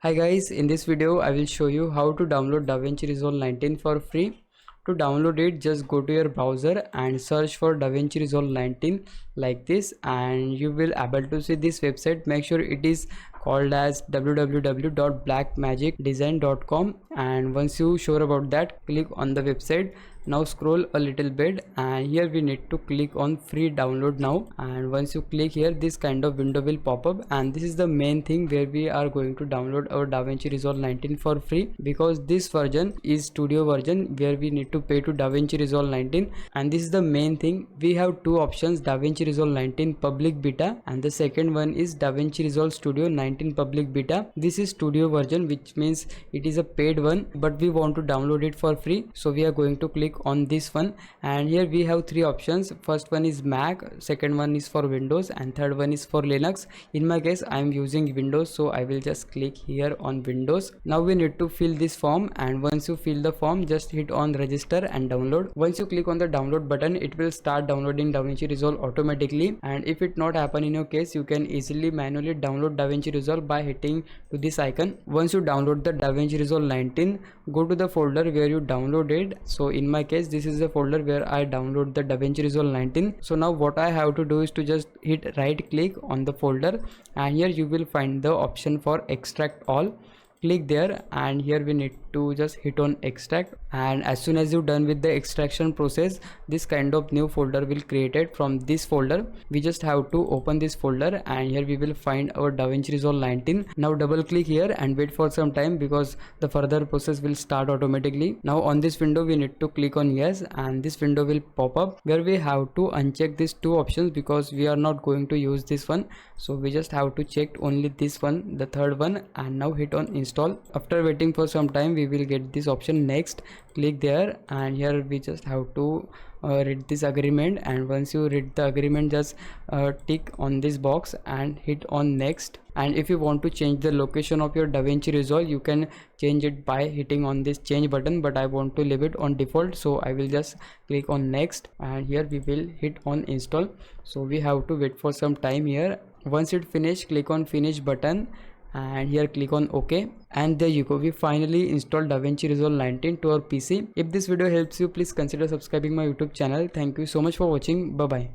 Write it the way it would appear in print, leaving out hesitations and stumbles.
Hi guys, in this video I will show you how to download Davinci Resolve 19 for free. To download it, just go to your browser and search for Davinci Resolve 19 like this, and you will able to see this website. Make sure it is called as www.blackmagicdesign.com, and once you sure about that, click on the website. Now scroll a little bit and here we need to click on free download now, and once you click here, this kind of window will pop up, and this is the main thing where we are going to download our Davinci Resolve 19 for free, because this version is studio version where we need to pay to Davinci Resolve 19. And this is the main thing. We have two options: Davinci Resolve 19 public beta, and the second one is Davinci Resolve Studio 19 public beta. This is studio version, which means it is a paid one, but we want to download it for free, so we are going to click on this one. And here we have three options. First one is Mac, second one is for Windows, and third one is for Linux. In my case I am using Windows, so I will just click here on Windows. Now we need to fill this form, and once you fill the form, just hit on register and download. Once you click on the download button, it will start downloading Davinci Resolve automatically. And if it not happen in your case, you can easily manually download Davinci Resolve by hitting to this icon. Once you download the Davinci Resolve 19, go to the folder where you downloaded. So in my case, this is the folder where I download the Davinci Resolve 19. So now what I have to do is to just hit right click on the folder, and here you will find the option for extract all. Click there, and here we need to just hit on extract, and as soon as you're done with the extraction process, this kind of new folder will created from this folder. We just have to open this folder, and here we will find our Davinci Resolve 19. Now double click here and wait for some time, because the further process will start automatically. Now on this window we need to click on yes, and this window will pop up where we have to uncheck these two options, because we are not going to use this one, so we just have to check only this one, the third one, and now hit on install. After waiting for some time, we will get this option next. Click there, and here we just have to read this agreement, and once you read the agreement, just tick on this box and hit on next. And if you want to change the location of your Davinci Resolve, you can change it by hitting on this change button, but I want to leave it on default, so I will just click on next, and here we will hit on install. So we have to wait for some time here. Once it finish, click on finish button, and here click on OK, and there you go, we finally installed Davinci Resolve 19 to our PC. If this video helps you, please consider subscribing my YouTube channel. Thank you so much for watching. Bye bye.